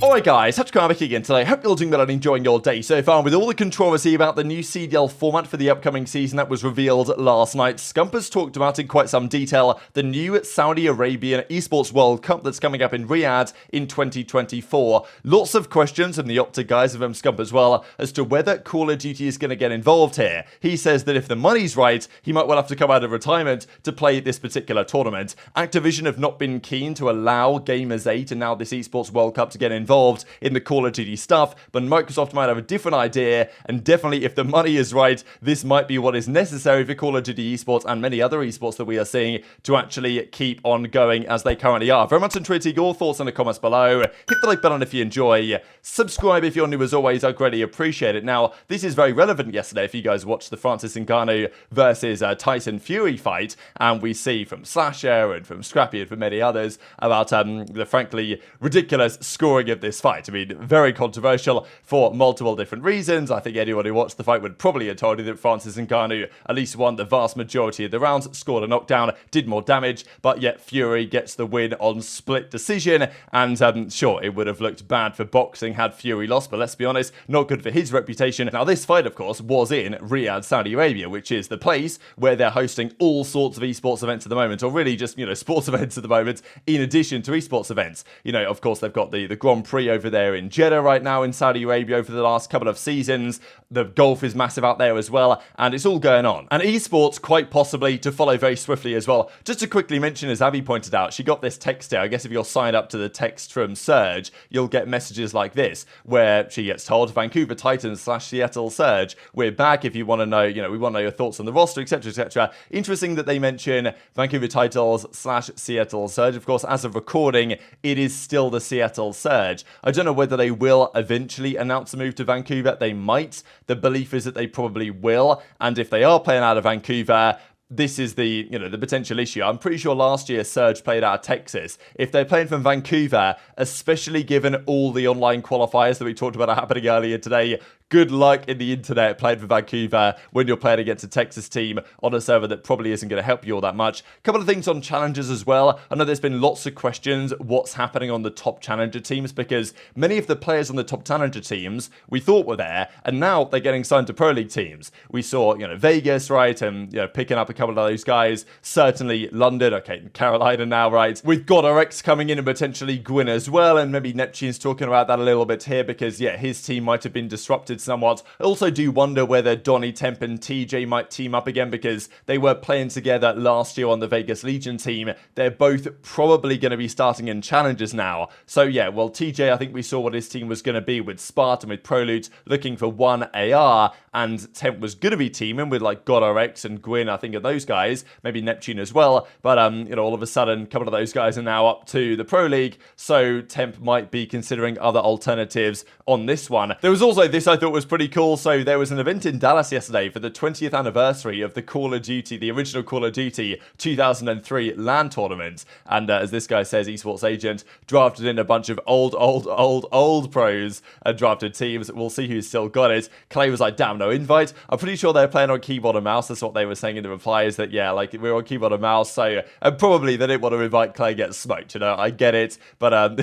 Alright guys, TacticalRab again today. Hope you're all doing well and enjoying your day so far. With all the controversy about the new CDL format for the upcoming season that was revealed last night, Scump has talked about in quite some detail the new Saudi Arabian Esports World Cup that's coming up in Riyadh in 2024. Lots of questions from the OpTic guys of Scump as well as to whether Call of Duty is going to get involved here. He says that if the money's right, he might well have to come out of retirement to play this particular tournament. Activision have not been keen to allow Gamers8 and now this Esports World Cup to get involved in the Call of Duty stuff, but Microsoft might have a different idea, and definitely if the money is right, this might be what is necessary for Call of Duty esports and many other esports that we are seeing to actually keep on going as they currently are. Very much intrigued your thoughts in the comments below. Hit the like button if you enjoy. Subscribe if you're new as always, I greatly appreciate it. Now, this is very relevant yesterday if you guys watched the Francis Ngannou versus Tyson Fury fight, and we see from Slasher and from Scrappy and from many others about the frankly ridiculous scoring of this fight. I mean, very controversial for multiple different reasons. I think anyone who watched the fight would probably have told you that Francis Ngannou at least won the vast majority of the rounds, scored a knockdown, did more damage, but yet Fury gets the win on split decision. And sure, it would have looked bad for boxing had Fury lost, but let's be honest, not good for his reputation. Now, this fight, of course, was in Riyadh, Saudi Arabia, which is the place where they're hosting all sorts of esports events at the moment, or really just, sports events at the moment, in addition to esports events. Of course, they've got the Grand Prix over there in Jeddah right now in Saudi Arabia over the last couple of seasons. The golf is massive out there as well, and it's all going on. And esports quite possibly to follow very swiftly as well. Just to quickly mention, as Abby pointed out, she got this text here. I guess if you're signed up to the text from Surge, you'll get messages like this, where she gets told, Vancouver Titans / Seattle Surge, we're back if you want to know, we want to know your thoughts on the roster, etc, etc. Interesting that they mention Vancouver Titans / Seattle Surge. Of course, as of recording, it is still the Seattle Surge. I don't know whether they will eventually announce a move to Vancouver. They might. The belief is that they probably will. And if they are playing out of Vancouver, this is the, the potential issue. I'm pretty sure last year Surge played out of Texas. If they're playing from Vancouver, especially given all the online qualifiers that we talked about happening earlier today, good luck in the internet playing for Vancouver when you're playing against a Texas team on a server that probably isn't going to help you all that much. A couple of things on challenges as well. I know there's been lots of questions what's happening on the top challenger teams, because many of the players on the top challenger teams we thought were there, and now they're getting signed to Pro League teams. We saw, Vegas, right, and picking up a couple of those guys. Certainly London, okay, Carolina now, right. We've got RX coming in and potentially Gwyn as well, and maybe Neptune's talking about that a little bit here because, his team might have been disrupted somewhat. I also do wonder whether Donnie, Temp and TJ might team up again because they were playing together last year on the Vegas Legion team. They're both probably going to be starting in challenges now. So TJ, I think we saw what his team was going to be with Spartan, with Prolute, looking for one AR, and Temp was going to be teaming with like GodRX and Gwyn, I think of those guys, maybe Neptune as well, but all of a sudden a couple of those guys are now up to the Pro League, so Temp might be considering other alternatives on this one. There was also this I thought was pretty cool. So there was an event in Dallas yesterday for the 20th anniversary of the Call of Duty, the original Call of Duty 2003 LAN tournament, and as this guy says, esports agent drafted in a bunch of old pros and drafted teams. We'll see who's still got it. Clay was like, damn, no invite. I'm pretty sure they're playing on keyboard and mouse. That's what they were saying in the replies, that we're on keyboard and mouse, so and probably they didn't want to invite Clay gets smoked, I get it, but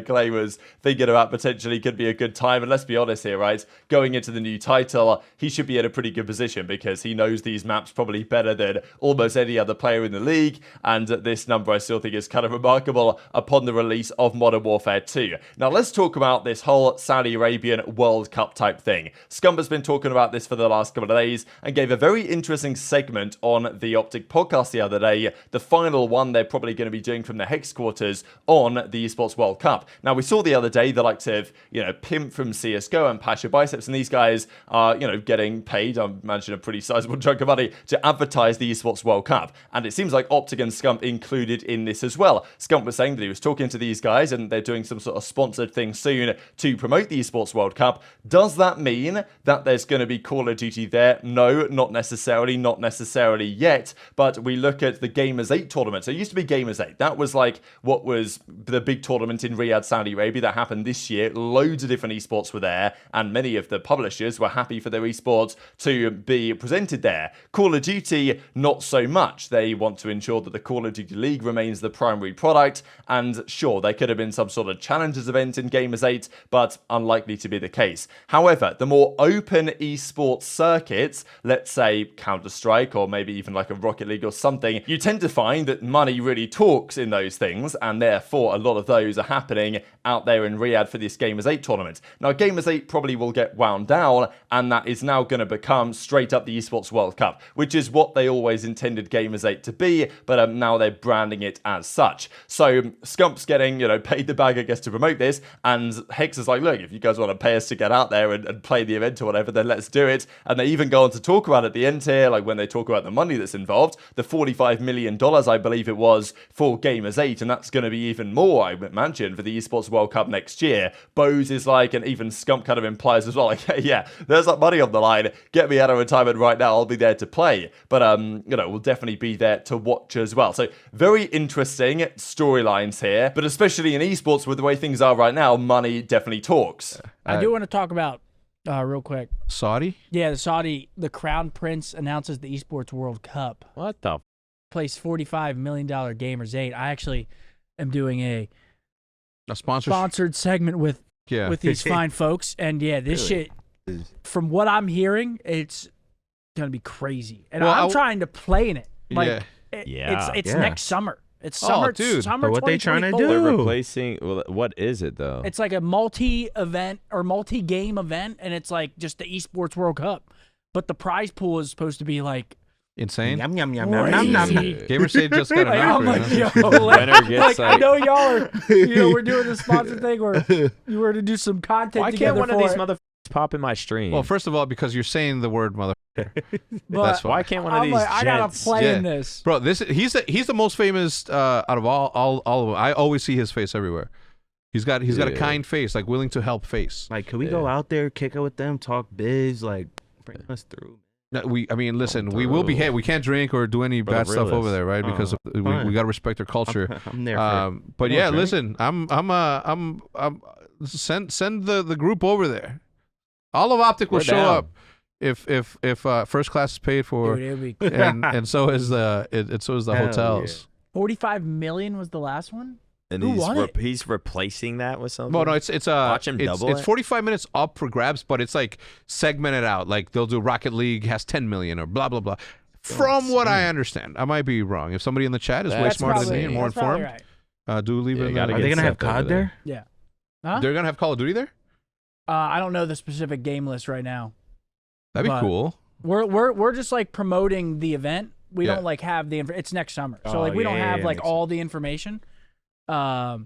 Clay was thinking about potentially could be a good time. And let's be honest here, right, going into the new title, he should be in a pretty good position because he knows these maps probably better than almost any other player in the league, and this number I still think is kind of remarkable upon the release of Modern Warfare 2. Now let's talk about this whole Saudi Arabian World Cup type thing. Scump has been talking about this for the last couple of days and gave a very interesting segment on the OpTic podcast the other day, the final one they're probably going to be doing from the Hex quarters on the Esports World Cup. Now we saw the other day the likes of, Pimp from CSGO and Pasha Biceps, and these guys are, getting paid, I imagine a pretty sizable chunk of money, to advertise the Esports World Cup. And it seems like OpTic and Scump included in this as well. Scump was saying that he was talking to these guys and they're doing some sort of sponsored thing soon to promote the Esports World Cup. Does that mean that there's going to be Call of Duty there? No, not necessarily yet, but we look at the Gamers8 tournament. So it used to be Gamers8. That was like what was the big tournament in Riyadh, Saudi Arabia that happened this year. Loads of different esports were there, and many of of the publishers were happy for their esports to be presented there. Call of Duty, not so much. They want to ensure that the Call of Duty League remains the primary product, and sure, there could have been some sort of challenges event in Gamers 8, but unlikely to be the case. However, the more open esports circuits, let's say Counter-Strike or maybe even like a Rocket League or something, you tend to find that money really talks in those things, and therefore a lot of those are happening out there in Riyadh for this Gamers 8 tournament. Now, Gamers 8 probably will get wound down, and that is now going to become straight up the Esports World Cup, which is what they always intended Gamers 8 to be, but now they're branding it as such. So Scump's getting, paid the bag, I guess, to promote this, and Hex is like, look, if you guys want to pay us to get out there and play the event or whatever, then let's do it. And they even go on to talk about at the end here, like when they talk about the money that's involved, the $45 million, I believe it was, for Gamers 8, and that's going to be even more, I imagine, for the Esports World Cup next year. Bose is like, and even Scump kind of implies as well, like, hey, yeah, there's that money on the line, get me out of retirement right now, I'll be there to play. But, we'll definitely be there to watch as well. So, very interesting storylines here, but especially in esports with the way things are right now, money definitely talks. I do want to talk about, real quick. Saudi? Yeah, the Crown Prince announces the Esports World Cup. What the? Plays $45 million Gamers 8. I actually am doing a sponsored segment with these fine folks. And yeah, this shit, from what I'm hearing, it's going to be crazy. And I'm trying to play in it. Like, it's next summer. It's summer, dude. Summer. What they trying to do? They're replacing. Well, what is it though? It's like a multi-event or multi-game event, and it's like just the Esports World Cup. But the prize pool is supposed to be like insane. Yum, yum, yum, yum, yum, yum. Gamers say just got I'm like, winner gets I know y'all are. We're doing the sponsored thing where you were to do some content. Why together can't one of these motherfuckers pop in my stream? Well, first of all, because you're saying the word motherfucker. That's why can't one of these? I gotta play in this, bro. He's the most famous out of all of them. I always see his face everywhere. He's got a kind face, like willing to help face. Like, can we go out there, kick it with them, talk biz, like bring us through? No, listen, we will behave. We can't drink or do any bad stuff over there, right? Because we gotta respect their culture. I'm there. But yeah, listen, I'm send the group over there. All of OpTic will show up if first class is paid for, dude, and so is the hotels. Yeah. $45 million was the last one. And he's replacing that with something. Well, no, it's watch him double it's 45 minutes up for grabs, but it's like segmented out. Like they'll do Rocket League has 10 million or blah blah blah. From what I understand, I might be wrong. If somebody in the chat is way smarter than me and more informed, do leave it. Are they gonna have COD there? Yeah. Huh? They're gonna have Call of Duty there. I don't know the specific game list right now. That'd be cool. We're just like promoting the event. We don't like have the it's next summer, so like we don't have like all the information. I'd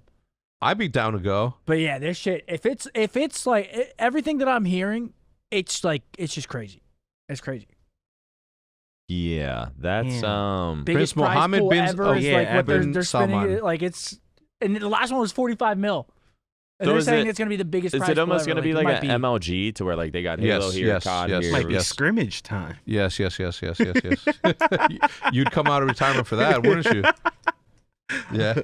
be down to go. But yeah, this shit. If it's like everything that I'm hearing, it's just crazy. It's crazy. Yeah, that's biggest Prince Mohammed bin ever is like what they're spending it, like it's, and the last one was 45 mil. And so they're saying it's going to be the biggest prize. Is it almost going to be like an be. MLG to where like they got Halo here, COD here? Might be scrimmage time. Yes. You'd come out of retirement for that, wouldn't you? Yeah.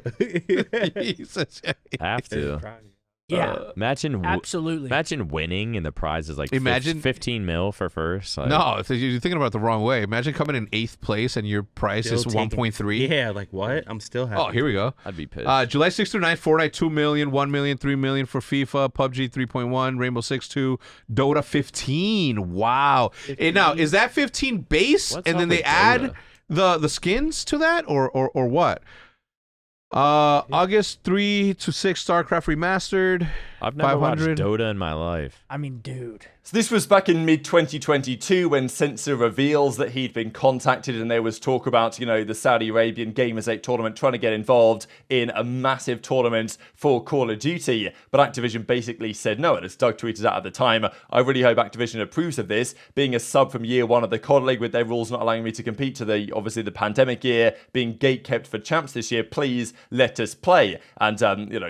Have to. Yeah. Absolutely. Imagine winning and the prize is like 15 mil for first. Like, no, if you're thinking about it the wrong way. Imagine coming in 8th place and your price is 1.3. Yeah, like what? I'm still happy. Oh, here we go. I'd be pissed. July 6th through 9th, Fortnite 2 million, 1 million, 3 million for FIFA, PUBG 3.1, Rainbow Six 2, Dota 15. Wow. 15? Now, is that 15 base and then they add the skins to that or what? August 3 to 6 StarCraft Remastered. I've never watched Dota in my life. I mean, dude. So this was back in mid-2022 when Sensor reveals that he'd been contacted and there was talk about, the Saudi Arabian Gamers 8 tournament trying to get involved in a massive tournament for Call of Duty. But Activision basically said no, and as Doug tweeted out at the time, I really hope Activision approves of this. Being a sub from year one of the COD League with their rules not allowing me to compete to obviously the pandemic year, being gatekept for champs this year, please let us play. And,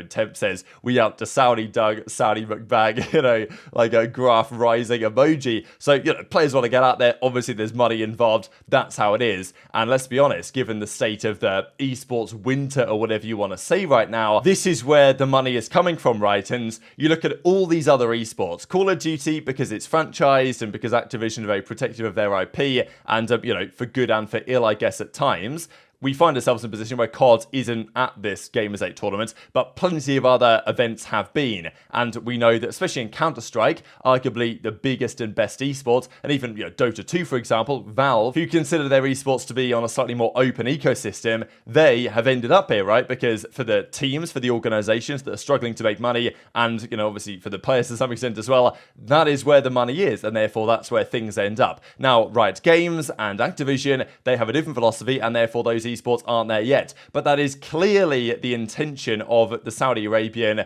Temp says, we out to Saudi, Doug Saudi mukbang, like a graph rising emoji. So, players want to get out there. Obviously, there's money involved. That's how it is. And let's be honest, given the state of the esports winter or whatever you want to say right now, this is where the money is coming from, right? And you look at all these other esports, Call of Duty, because it's franchised and because Activision are very protective of their IP, and, for good and for ill, I guess, at times. We find ourselves in a position where COD isn't at this Gamers 8 tournament, but plenty of other events have been. And we know that, especially in Counter-Strike, arguably the biggest and best esports, and even Dota 2, for example, Valve, who consider their esports to be on a slightly more open ecosystem, they have ended up here, right? Because for the teams, for the organizations that are struggling to make money, and, obviously for the players to some extent as well, that is where the money is, and therefore that's where things end up. Now, Riot Games and Activision, they have a different philosophy, and therefore those esports aren't there yet, but that is clearly the intention of the Saudi Arabian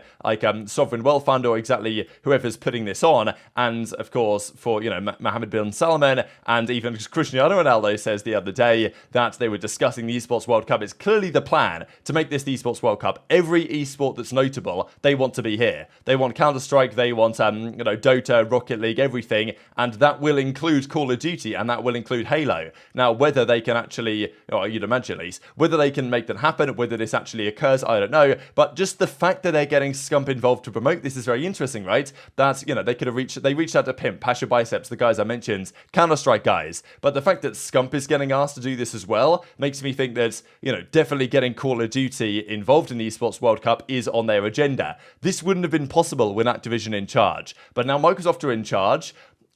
sovereign wealth fund, or exactly whoever's putting this on. And of course, for Mohammed bin Salman, and even Cristiano Ronaldo says the other day that they were discussing the Esports World Cup. It's clearly the plan to make this the Esports World Cup. Every esport that's notable, they want to be here. They want Counter-Strike, they want Dota, Rocket League, everything, and that will include Call of Duty, and that will include Halo. Now, whether they can actually, or you'd imagine at least, whether they can make that happen, whether this actually occurs, I don't know. But just the fact that they're getting Scump involved to promote this is very interesting, right? That, they could have reached out to Pimp, Pasha Biceps, the guys I mentioned, Counter-Strike guys. But the fact that Scump is getting asked to do this as well makes me think that, definitely getting Call of Duty involved in the Esports World Cup is on their agenda. This wouldn't have been possible with Activision in charge. But now Microsoft are in charge.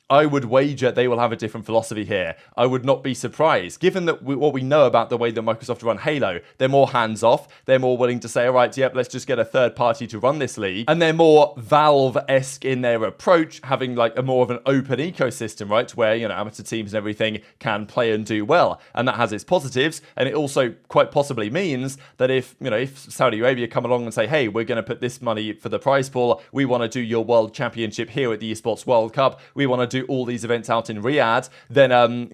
I would wager they will have a different philosophy here. I would not be surprised, given that what we know about the way that Microsoft run Halo. They're more hands-off. They're more willing to say, all right, yep, let's just get a third party to run this league. And they're more Valve-esque in their approach, having a more of an open ecosystem, right, where, amateur teams and everything can play and do well. And that has its positives. And it also quite possibly means that if Saudi Arabia come along and say, hey, we're going to put this money for the prize pool, we want to do your world championship here at the Esports World Cup, we want to do all these events out in Riyadh, then, and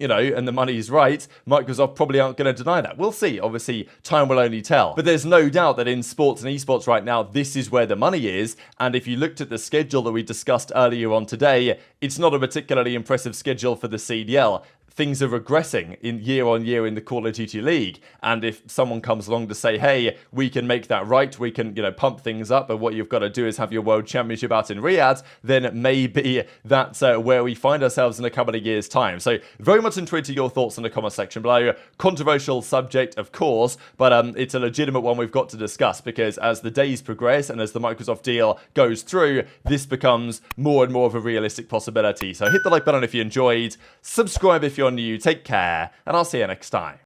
the money's right, Microsoft probably aren't going to deny that. We'll see. Obviously, time will only tell. But there's no doubt that in sports and esports right now, this is where the money is. And if you looked at the schedule that we discussed earlier on today, it's not a particularly impressive schedule for the CDL. Things are regressing in year on year in the Call of Duty League. And if someone comes along to say, hey, we can make that right, we can, pump things up, but what you've got to do is have your World Championship out in Riyadh, then maybe that's where we find ourselves in a couple of years' time. So very much intrigued to your thoughts in the comment section below. Controversial subject, of course, but it's a legitimate one we've got to discuss, because as the days progress and as the Microsoft deal goes through, this becomes more and more of a realistic possibility. So hit the like button if you enjoyed, subscribe if you're new, take care, and I'll see you next time.